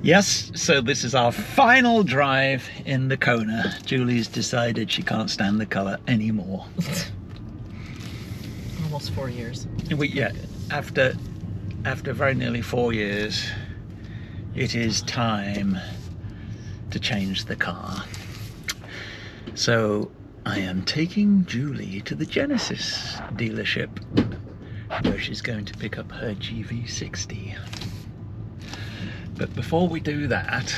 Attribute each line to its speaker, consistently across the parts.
Speaker 1: Yes, so this is our final drive in the Kona. Julie's decided she can't stand the colour anymore.
Speaker 2: Almost 4 years.
Speaker 1: After very nearly 4 years, it is time to change the car. So I am taking Julie to the Genesis dealership, where she's going to pick up her GV60. But before we do that,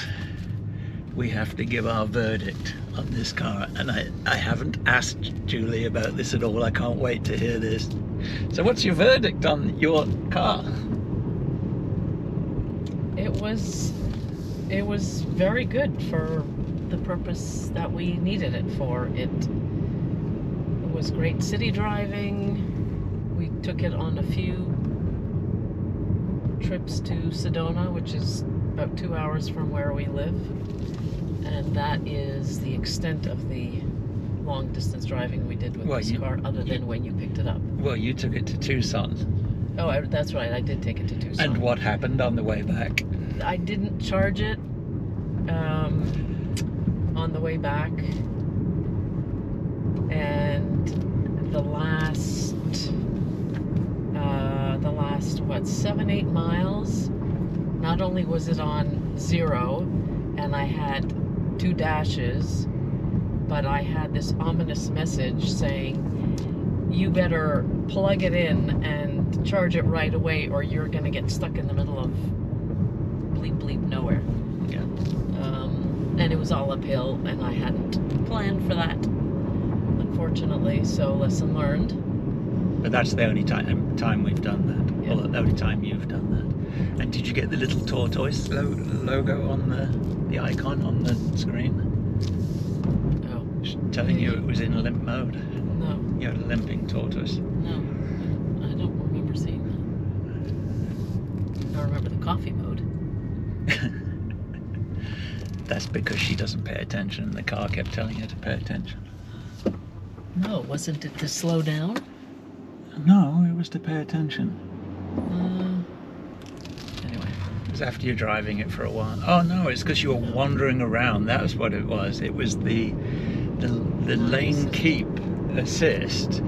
Speaker 1: we have to give our verdict on this car. And I haven't asked Julie about this at all. I can't wait to hear this. So what's your verdict on your car?
Speaker 2: It was very good for the purpose that we needed it for. It was great city driving. We took it on a few trips to Sedona, which is about 2 hours from where we live, and that is the extent of the long distance driving we did with this car, other than when you picked it up.
Speaker 1: Well, you took it to Tucson.
Speaker 2: Oh, that's right, I did take it to Tucson.
Speaker 1: And what happened on the way back?
Speaker 2: I didn't charge it on the way back, and the last what, 7-8 miles, not only was it on 0 and I had 2 dashes, but I had this ominous message saying, you better plug it in and charge it right away or you're gonna get stuck in the middle of bleep bleep nowhere.
Speaker 1: Yeah.
Speaker 2: And it was all uphill, and I hadn't planned for that, unfortunately, so lesson learned.
Speaker 1: But that's the only time we've done that.
Speaker 2: Yeah.
Speaker 1: Well, the only time you've done that. And did you get the little tortoise logo on the icon on the screen?
Speaker 2: Oh.
Speaker 1: Telling you it was in limp mode?
Speaker 2: No.
Speaker 1: You had a limping tortoise.
Speaker 2: No, I don't remember seeing that. I remember the coffee mode.
Speaker 1: That's because she doesn't pay attention. The car kept telling her to pay attention.
Speaker 2: No, wasn't it to slow down?
Speaker 1: No, it was to pay attention.
Speaker 2: Anyway.
Speaker 1: It was after you're driving it for a while. Oh no, it's because you were wandering around. That was what it was. It was the lane keep assist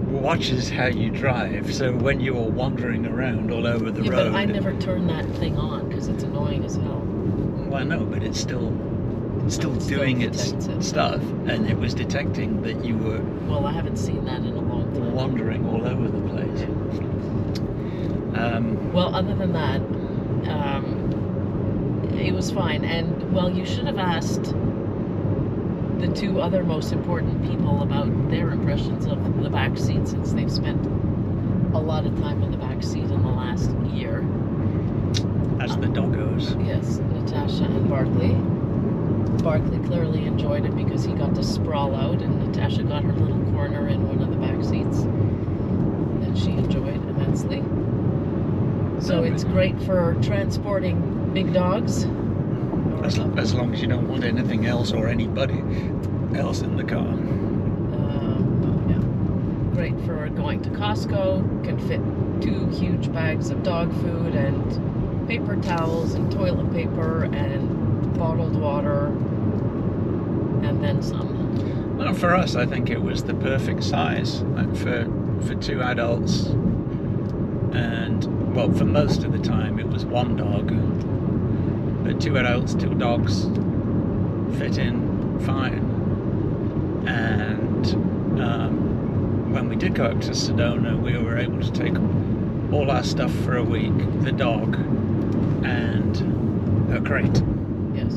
Speaker 1: watches how you drive. So when you were wandering around all over the road.
Speaker 2: But I never turn that thing on because it's annoying as hell.
Speaker 1: Well, no, but it's still doing its stuff, and it was detecting that you were.
Speaker 2: Well, I haven't seen that in a long time.
Speaker 1: Wandering all over the place.
Speaker 2: Well, other than that, it was fine. And well, you should have asked the 2 other most important people about their impressions of the back seat, since they've spent a lot of time in the back seat in the last year.
Speaker 1: As the doggos.
Speaker 2: Yes, Natasha and Barkley. Barkley clearly enjoyed it because he got to sprawl out, and Natasha got her little corner in one of the back seats that she enjoyed immensely. So it's great for transporting big dogs.
Speaker 1: As long as you don't want anything else or anybody else in the car.
Speaker 2: Yeah. Great for going to Costco. Can fit 2 huge bags of dog food and paper towels and toilet paper and bottled water, and then some.
Speaker 1: Well, for us, I think it was the perfect size for 2 adults, and well, for most of the time it was 1 dog, but 2 adults, 2 dogs fit in fine. And when we did go up to Sedona, we were able to take all our stuff for a week, the dog and a crate.
Speaker 2: Yes.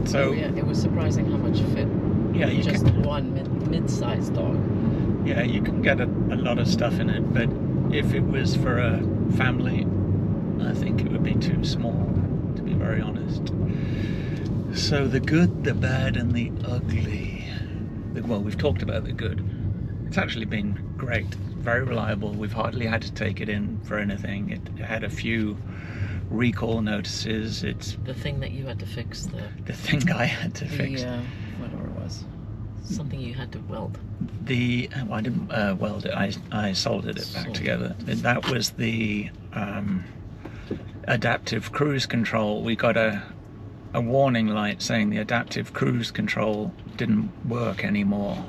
Speaker 1: So
Speaker 2: yeah, it was surprising how much fit.
Speaker 1: Yeah, you
Speaker 2: just
Speaker 1: can,
Speaker 2: one mid-sized dog.
Speaker 1: Yeah, you can get a lot of stuff in it, but if it was for a family, I think it would be too small, to be very honest. So the good, the bad, and the ugly. Well, we've talked about the good. It's actually been great, very reliable. We've hardly had to take it in for anything. It had a few recall notices. It's
Speaker 2: the thing that you had to fix.
Speaker 1: The thing I had to fix.
Speaker 2: Whatever it was. Something you had to weld.
Speaker 1: I didn't weld it. I soldered it back together. That was the adaptive cruise control, we got a warning light saying the adaptive cruise control didn't work anymore.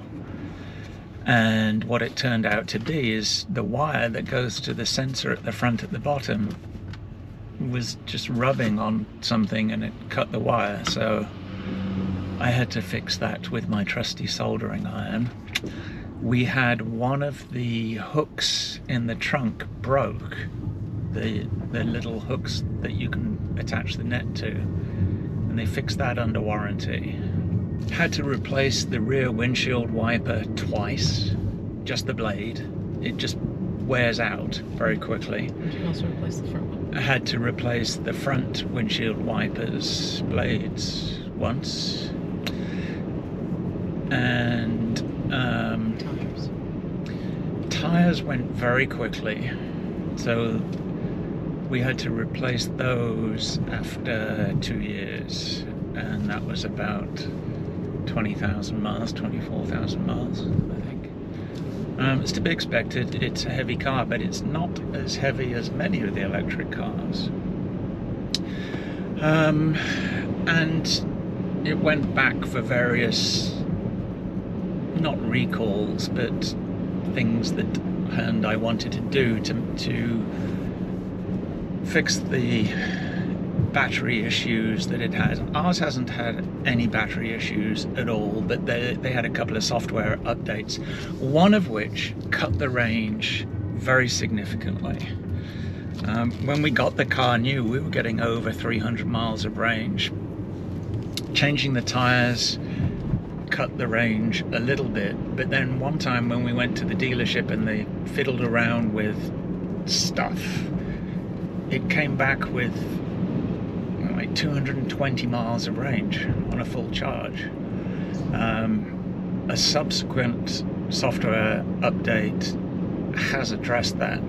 Speaker 1: And what it turned out to be is the wire that goes to the sensor at the front at the bottom was just rubbing on something and it cut the wire. So I had to fix that with my trusty soldering iron. We had one of the hooks in the trunk broke, the little hooks that you can attach the net to, and they fixed that under warranty. Had to replace the rear windshield wiper twice, just the blade. It just wears out very quickly.
Speaker 2: Did you also replace the front one?
Speaker 1: I had to replace the front windshield wipers blades once. And tires went very quickly. So we had to replace those after 2 years. And that was about 20,000 miles, 24,000 miles, I think. It's to be expected. It's a heavy car, but it's not as heavy as many of the electric cars. And it went back for various, not recalls, but things that Hyundai wanted to do to fix the battery issues that it has. Ours hasn't had any battery issues at all, but they had a couple of software updates, one of which cut the range very significantly. When we got the car new, we were getting over 300 miles of range. Changing the tires cut the range a little bit, but then one time when we went to the dealership and they fiddled around with stuff, it came back with like 220 miles of range on a full charge. A subsequent software update has addressed that.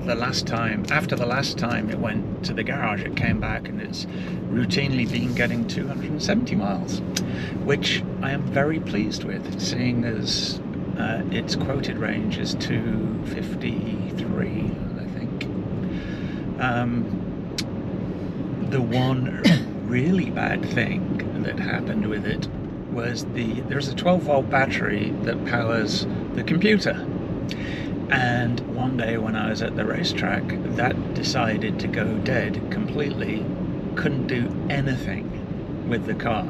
Speaker 1: After the last time it went to the garage, it came back and it's routinely been getting 270 miles, which I am very pleased with, seeing as its quoted range is 253, I think. The one really bad thing that happened with it was there's a 12-volt battery that powers the computer. And one day when I was at the racetrack, that decided to go dead completely. Couldn't do anything with the car.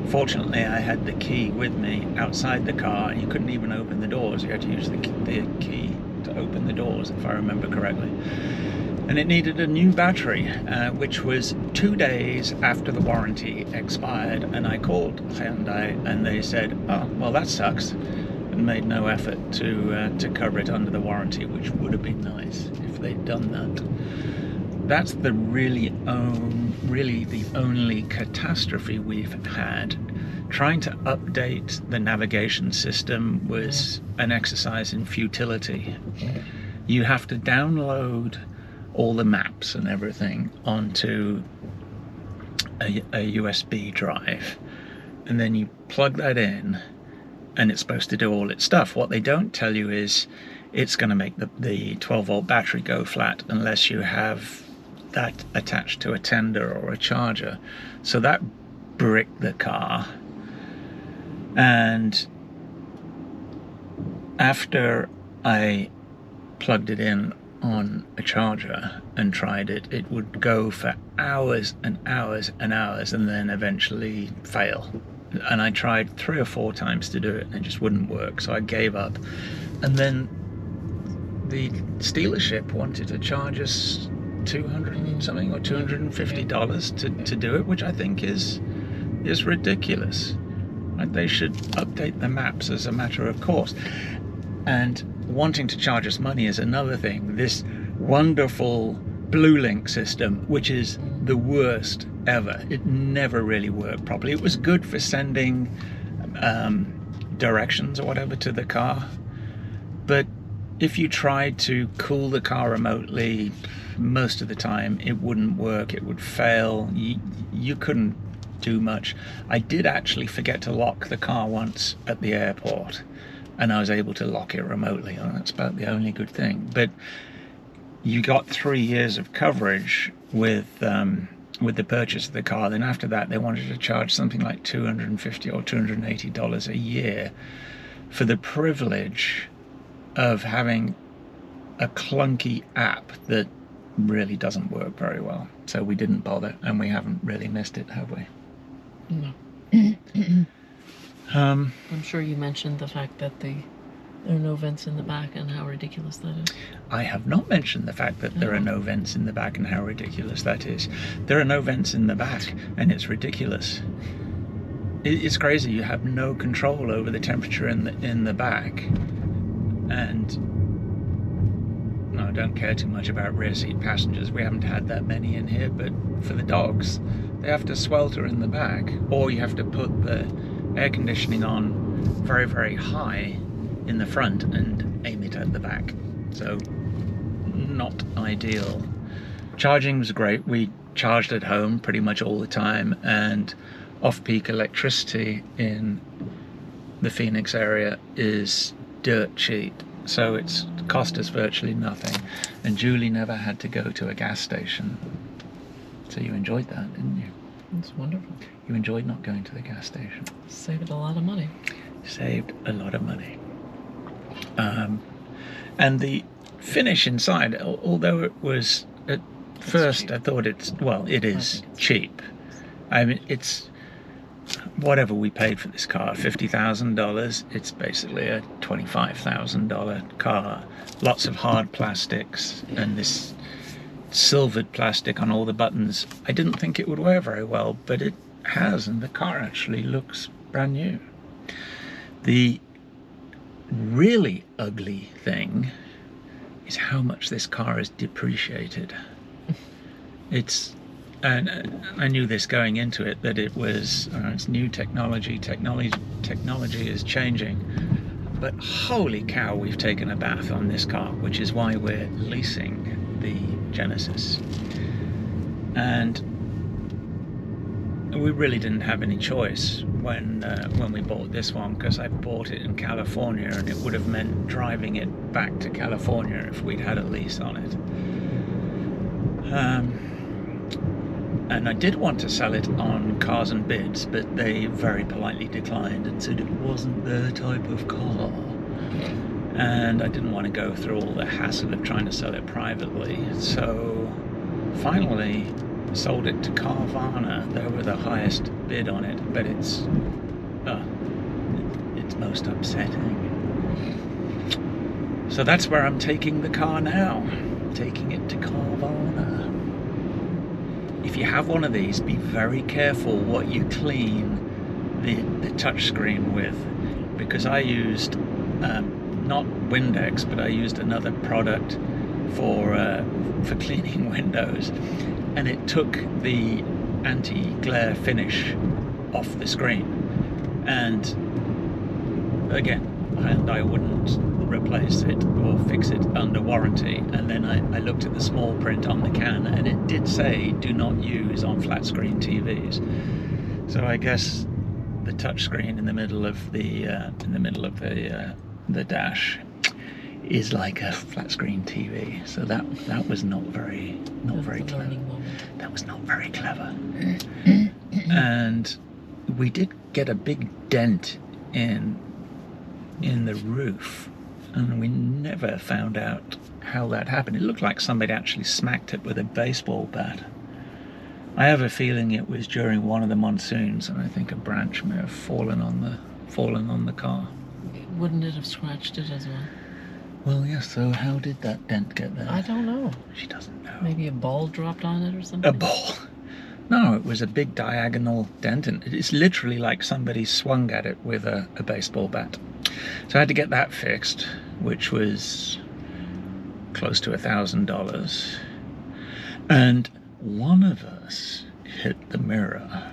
Speaker 1: Fortunately, I had the key with me outside the car. You couldn't even open the doors. You had to use the key to open the doors, if I remember correctly. And it needed a new battery, which was 2 days after the warranty expired. And I called Hyundai and they said, oh, well, that sucks. And made no effort to cover it under the warranty, which would have been nice if they'd done that. That's the really the only catastrophe we've had. Trying to update the navigation system was an exercise in futility. You have to download all the maps and everything onto a USB drive, and then you plug that in and it's supposed to do all its stuff. What they don't tell you is it's going to make the 12-volt battery go flat unless you have that attached to a tender or a charger. So that bricked the car. And after I plugged it in on a charger and tried it, it would go for hours and hours and hours and then eventually fail. And I tried 3 or 4 times to do it and it just wouldn't work, so I gave up. And then the dealership wanted to charge us $200 and something or $250 to do it, which I think is ridiculous. Like, they should update the maps as a matter of course. And wanting to charge us money is another thing. This wonderful Blue Link system, which is the worst ever. It never really worked properly. It was good for sending directions or whatever to the car, but if you tried to cool the car remotely, most of the time it wouldn't work. It would fail. You couldn't do much. I did actually forget to lock the car once at the airport, and I was able to lock it remotely. Oh, that's about the only good thing. But you got 3 years of coverage with the purchase of the car. Then after that, they wanted to charge something like $250 or $280 a year for the privilege of having a clunky app that really doesn't work very well. So we didn't bother, and we haven't really missed it, have we?
Speaker 2: No. I'm sure you mentioned the fact that there are no vents in the back and how ridiculous that is.
Speaker 1: I have not mentioned the fact that there are no vents in the back and how ridiculous that is. There are no vents in the back, and it's ridiculous. It's crazy. You have no control over the temperature in the back, and I don't care too much about rear seat passengers. We haven't had that many in here, but for the dogs, they have to swelter in the back, or you have to put the air conditioning on very, very high in the front and aim it at the back. So not ideal. Charging was great. We charged at home pretty much all the time, and off-peak electricity in the Phoenix area is dirt cheap, so it's cost us virtually nothing, and Julie never had to go to a gas station. So you enjoyed that, didn't you?
Speaker 2: It's wonderful.
Speaker 1: You enjoyed not going to the gas station.
Speaker 2: Saved a lot of money.
Speaker 1: Saved a lot of money. And the finish inside, although it was at first
Speaker 2: cheap.
Speaker 1: I thought it is cheap. I mean, it's whatever we paid for this car, $50,000. It's basically a $25,000 car. Lots of hard plastics and this silvered plastic on all the buttons. I didn't think it would wear very well, but it has, and the car actually looks brand new. The really ugly thing is how much this car is depreciated. And I knew this going into it, that it was it's new technology is changing, but holy cow, we've taken a bath on this car, which is why we're leasing the Genesis. And we really didn't have any choice when we bought this one, because I bought it in California, and it would have meant driving it back to California if we'd had a lease on it. And I did want to sell it on Cars and Bids, but they very politely declined and said it wasn't their type of car. And I didn't want to go through all the hassle of trying to sell it privately. So finally sold it to Carvana. They were the highest bid on it, but it's most upsetting. So that's where I'm taking the car now. Taking it to Carvana. If you have one of these, be very careful what you clean the touchscreen with, because I used not Windex, but I used another product for cleaning windows, and it took the anti-glare finish off the screen. And again, I wouldn't replace it or fix it under warranty, and then I looked at the small print on the can, and it did say do not use on flat screen TVs. So I guess the touch screen in the middle of the dash is like a flat screen TV. So that was not very clever. That was not very clever. And we did get a big dent in the roof, and we never found out how that happened. It looked like somebody actually smacked it with a baseball bat. I have a feeling it was during one of the monsoons, and I think a branch may have fallen on the car.
Speaker 2: Wouldn't it have scratched it as well?
Speaker 1: Well, yes, so how did that dent get there?
Speaker 2: I don't know.
Speaker 1: She doesn't know.
Speaker 2: Maybe a ball dropped on it or something?
Speaker 1: A ball? No, it was a big diagonal dent, and it's literally like somebody swung at it with a baseball bat. So I had to get that fixed, which was close to $1,000. And one of us hit the mirror.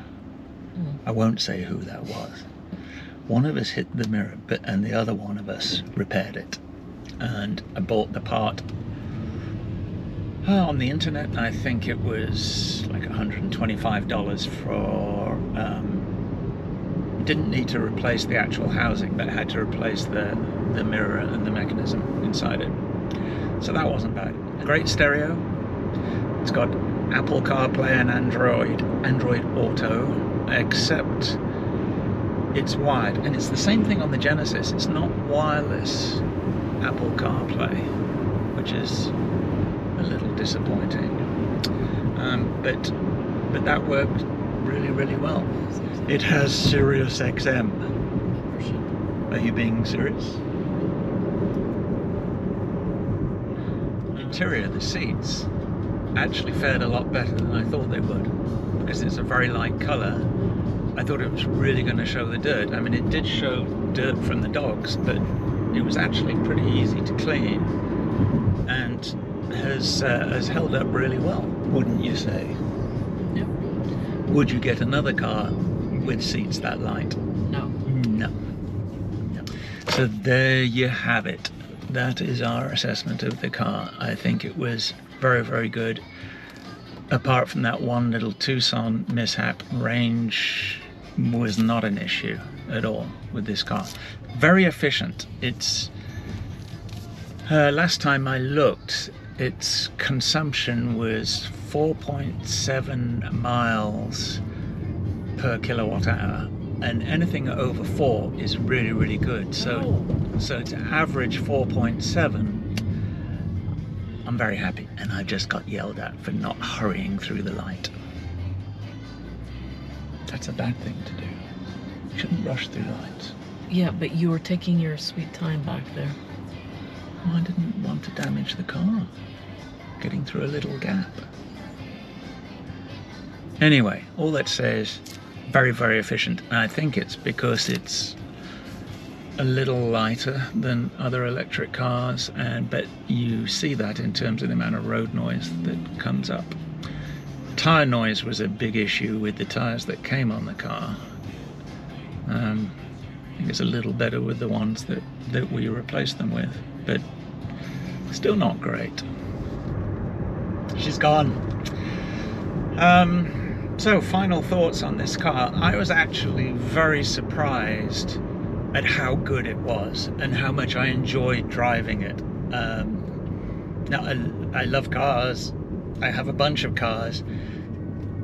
Speaker 1: I won't say who that was. One of us hit the mirror, and the other one of us repaired it. And I bought the part on the internet, and I think it was like $125 for didn't need to replace the actual housing, but had to replace the mirror and the mechanism inside it. So that wasn't bad. great stereo. It's got Apple CarPlay and Android Auto, except it's wired, and it's the same thing on the Genesis. It's not wireless Apple CarPlay, which is a little disappointing. But that worked really well. It has Sirius XM. Are you being serious? Interior, the seats actually fared a lot better than I thought they would, because it's a very light colour. I thought it was really going to show the dirt. I mean, it did show dirt from the dogs, but it was actually pretty easy to clean, and has held up really well, wouldn't you say?
Speaker 2: Yep.
Speaker 1: Would you get another car with seats that light?
Speaker 2: No.
Speaker 1: No. So there you have it. That is our assessment of the car. I think it was very good. Apart from that one little Tucson mishap, range was not an issue at all with this car. Very efficient. It's last time I looked, its consumption was 4.7 miles per kilowatt hour, and anything over 4 is really good. So to average 4.7, I'm very happy, and I just got yelled at for not hurrying through the light. That's a bad thing to do. You shouldn't rush through lights.
Speaker 2: Yeah, but you were taking your sweet time back there.
Speaker 1: I didn't want to damage the car, getting through a little gap. Anyway, all that says, very efficient. And I think it's because it's a little lighter than other electric cars, but you see that in terms of the amount of road noise that comes up. Tire noise was a big issue with the tires that came on the car. I think it's a little better with the ones that we replaced them with, but still not great. She's gone. So final thoughts on this car. I was actually very surprised at how good it was and how much I enjoyed driving it. Now I love cars. I have a bunch of cars.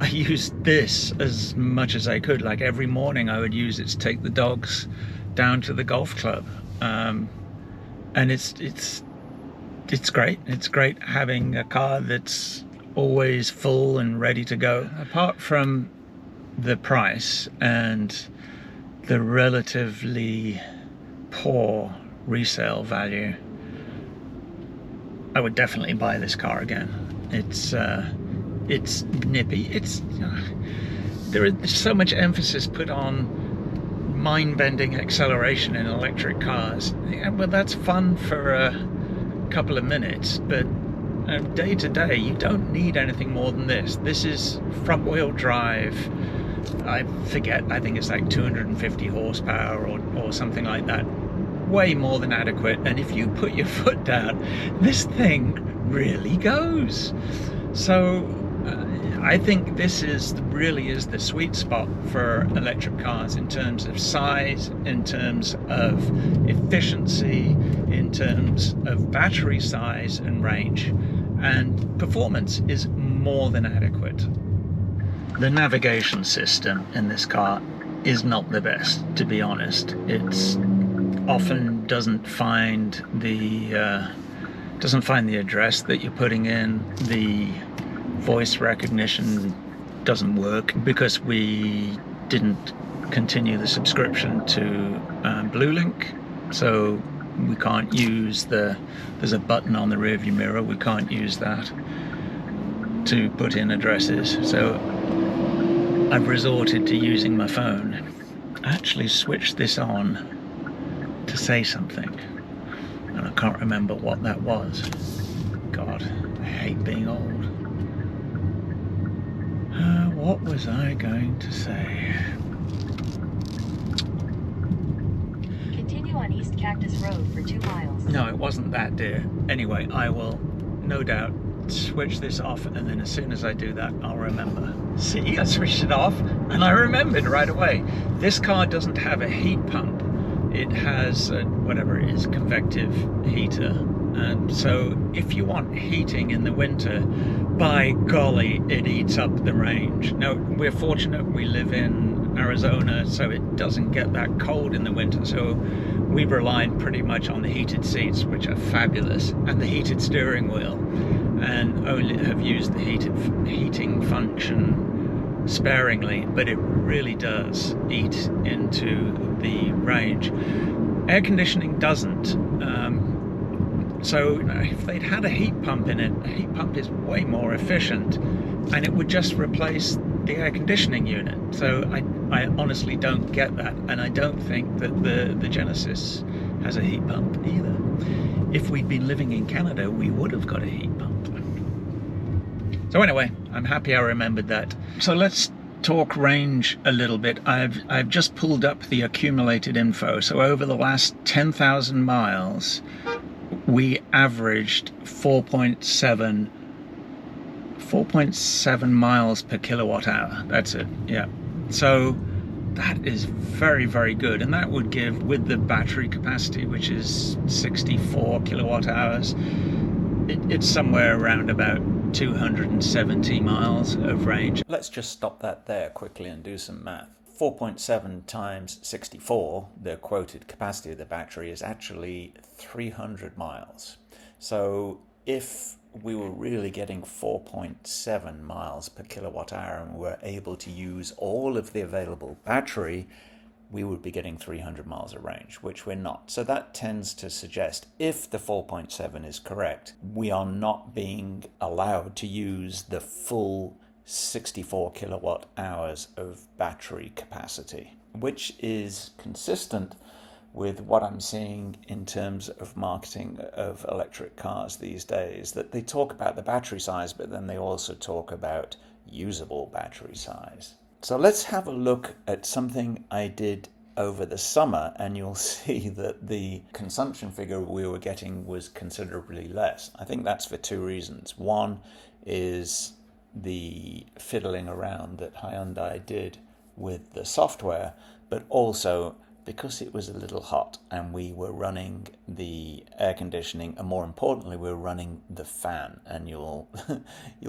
Speaker 1: I used this as much as I could. Like every morning I would use it to take the dogs down to the golf club. And it's great. It's great having a car that's always full and ready to go. Apart from the price and the relatively poor resale value, I would definitely buy this car again. It's nippy. There is so much emphasis put on mind-bending acceleration in electric cars. Well, that's fun for a couple of minutes, but day to day you don't need anything more than this. This is front-wheel drive. I forget, I think it's like 250 horsepower or something like that. Way more than adequate, and if you put your foot down, this thing really goes. So I think this really is the sweet spot for electric cars in terms of size, in terms of efficiency, in terms of battery size and range, and performance is more than adequate. The navigation system in this car is not the best, to be honest. It's often doesn't find the address that you're putting in. The voice recognition doesn't work because we didn't continue the subscription to BlueLink, so we can't use there's a button on the rearview mirror, we can't use that to put in addresses, so I've resorted to using my phone. I actually switched this on to say something, and I can't remember what that was. God, I hate being old. What was I going to say?
Speaker 3: Continue on East Cactus Road for 2 miles.
Speaker 1: No, it wasn't that, dear. Anyway, I will no doubt switch this off, and then as soon as I do that, I'll remember. See, I switched it off and I remembered right away. This car doesn't have a heat pump. It has whatever it is, convective heater And so if you want heating in the winter, by golly, it eats up the range. Now, we're fortunate we live in Arizona, so it doesn't get that cold in the winter. So we've relied pretty much on the heated seats, which are fabulous, and the heated steering wheel, and only have used the heating function sparingly, but it really does eat into the range. Air conditioning doesn't. So if they'd had a heat pump in it, a heat pump is way more efficient, and it would just replace the air conditioning unit. So I honestly don't get that, and I don't think that the Genesis has a heat pump either. If we'd been living in Canada, we would have got a heat pump. So anyway, I'm happy I remembered that. So let's talk range a little bit. I've just pulled up the accumulated info. So over the last 10,000 miles, we averaged 4.7 miles per kilowatt hour. That's it, yeah. So that is very, very good. And that would give, with the battery capacity, which is 64 kilowatt hours, it's somewhere around about 270 miles of range. Let's just stop that there quickly and do some math. 4.7 times 64, the quoted capacity of the battery, is actually 300 miles. So if we were really getting 4.7 miles per kilowatt hour and were able to use all of the available battery, we would be getting 300 miles of range, which we're not. So that tends to suggest, if the 4.7 is correct, we are not being allowed to use the full 64 kilowatt hours of battery capacity, which is consistent with what I'm seeing in terms of marketing of electric cars these days, that they talk about the battery size, but then they also talk about usable battery size. So let's have a look at something I did over the summer, and you'll see that the consumption figure we were getting was considerably less. I think that's for two reasons. One is the fiddling around that Hyundai did with the software, but also because it was a little hot and we were running the air conditioning, and more importantly, we were running the fan, and you'll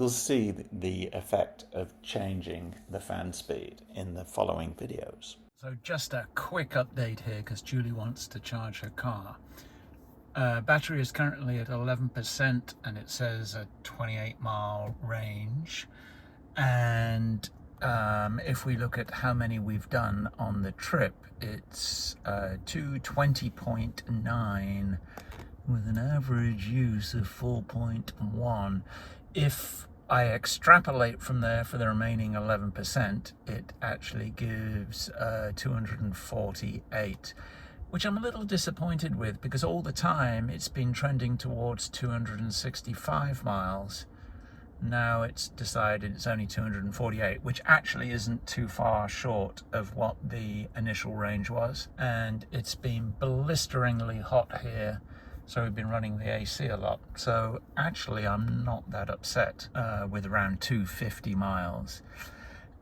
Speaker 1: see the effect of changing the fan speed in the following videos. So just a quick update here, because Julie wants to charge her car. Battery is currently at 11%, and it says a 28-mile range. And if we look at how many we've done on the trip, it's 220.9 with an average use of 4.1. If I extrapolate from there for the remaining 11%, it actually gives 248, which I'm a little disappointed with, because all the time it's been trending towards 265 miles. Now it's decided it's only 248, which actually isn't too far short of what the initial range was. And it's been blisteringly hot here, so we've been running the AC a lot. So actually I'm not that upset with around 250 miles.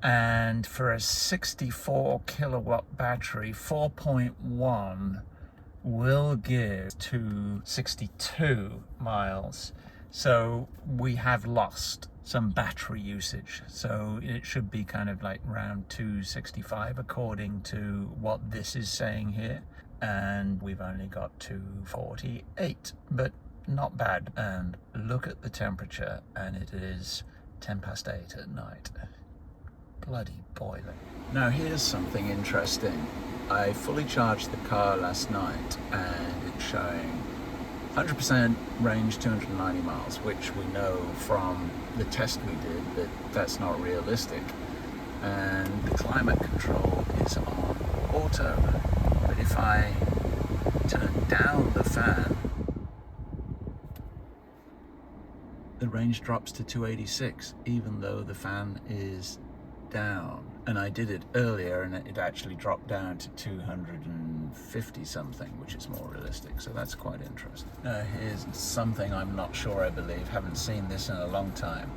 Speaker 1: And for a 64 kilowatt battery, 4.1 will give 262 miles. So we have lost some battery usage. So it should be kind of like around 265 according to what this is saying here. And we've only got 248, but not bad. And look at the temperature, and it is 8:10 at night. Bloody boiling. Now here's something interesting. I fully charged the car last night, and it's showing 100% range, 290 miles, which we know from the test we did that that's not realistic. And the climate control is on auto. But if I turn down the fan, the range drops to 286, even though the fan is down. And I did it earlier, and it actually dropped down to 250 something, which is more realistic. So that's quite interesting. Now here's something I'm not sure I believe. Haven't seen this in a long time.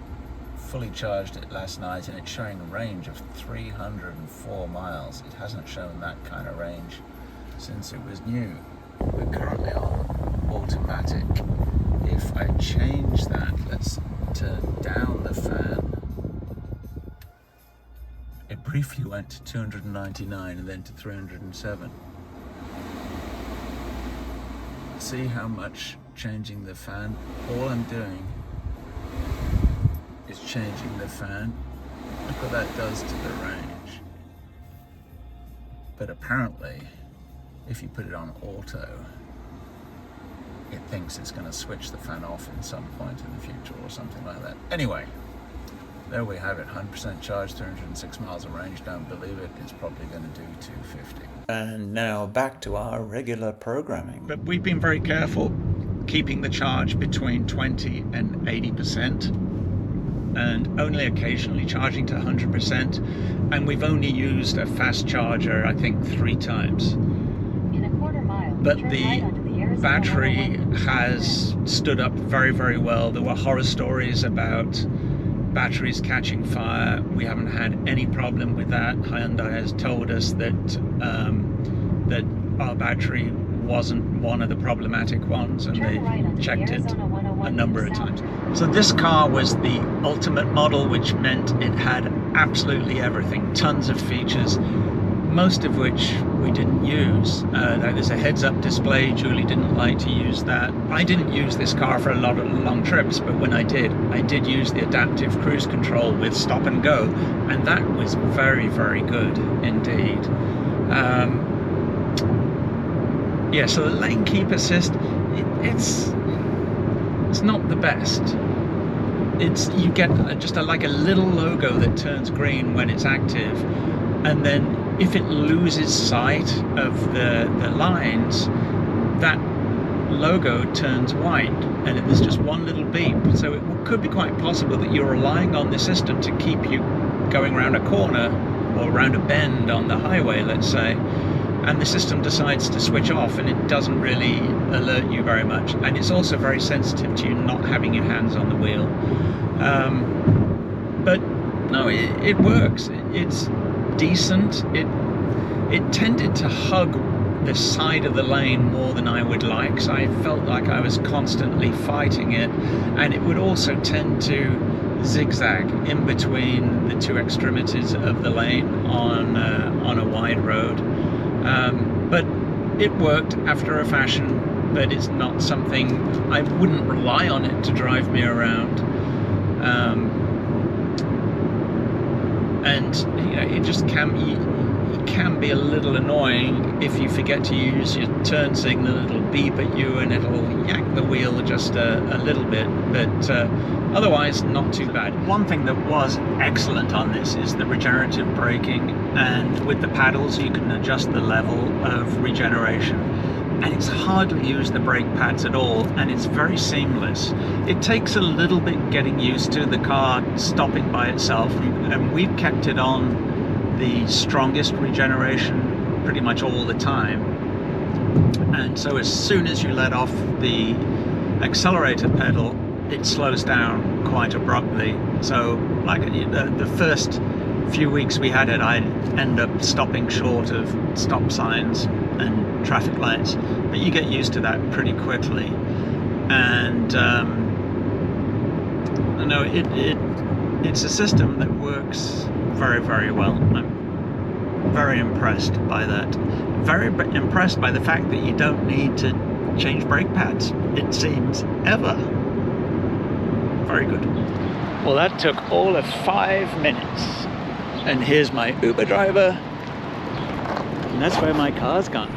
Speaker 1: Fully charged it last night, and it's showing a range of 304 miles. It hasn't shown that kind of range since it was new. We're currently on automatic. If I change that, let's turn down the fan. It briefly went to 299 and then to 307. See how much changing the fan, all I'm doing is changing the fan. Look what that does to the range. But apparently, if you put it on auto, it thinks it's going to switch the fan off in some point in the future or something like that. Anyway, there we have it, 100% charge, 306 miles of range. Don't believe it, it's probably going to do 250. And now back to our regular programming. But we've been very careful keeping the charge between 20 and 80%, and only occasionally charging to 100%. And we've only used a fast charger, I think, 3 times.
Speaker 3: In a quarter mile,
Speaker 1: But
Speaker 3: turn
Speaker 1: the
Speaker 3: right onto the Arizona
Speaker 1: battery
Speaker 3: 101
Speaker 1: has stood up very, very well. There were horror stories about batteries catching fire. We haven't had any problem with that. Hyundai has told us that that our battery wasn't one of the problematic ones, and
Speaker 3: Turn right
Speaker 1: they
Speaker 3: onto the
Speaker 1: checked it
Speaker 3: Arizona 101
Speaker 1: a number of
Speaker 3: south.
Speaker 1: times. So this car was the ultimate model, which meant it had absolutely everything, tons of features, most of which we didn't use. There's a heads-up display. Julie didn't like to use that. I didn't use this car for a lot of long trips, but when I did use the adaptive cruise control with stop and go, and that was very, very good indeed. Yeah, so the lane keep assist, it's not the best. You get just like a little logo that turns green when it's active, and then if it loses sight of the lines, that logo turns white, and there's just one little beep. So it could be quite possible that you're relying on the system to keep you going around a corner or around a bend on the highway, let's say, and the system decides to switch off, and it doesn't really alert you very much. And it's also very sensitive to you not having your hands on the wheel. But no, it works. It's decent. It tended to hug the side of the lane more than I would like, so I felt like I was constantly fighting it, and it would also tend to zigzag in between the 2 extremities of the lane on a wide road. But it worked after a fashion, but it's not something I wouldn't rely on it to drive me around. And you know, it just can be a little annoying if you forget to use your turn signal. It'll beep at you and it'll yank the wheel just a little bit, but otherwise not too bad. One thing that was excellent on this is the regenerative braking, and with the paddles you can adjust the level of regeneration, and it's hardly used the brake pads at all, and it's very seamless. It takes a little bit getting used to the car stopping by itself, and we've kept it on the strongest regeneration pretty much all the time, and so as soon as you let off the accelerator pedal, it slows down quite abruptly. So like the first few weeks we had it, I'd end up stopping short of stop signs and traffic lights, but you get used to that pretty quickly. And no, it's a system that works very, very well. I'm very impressed by that. Very impressed by the fact that you don't need to change brake pads, it seems, ever. Very good. Well, that took all of 5 minutes. And here's my Uber driver. And that's where my car's gone.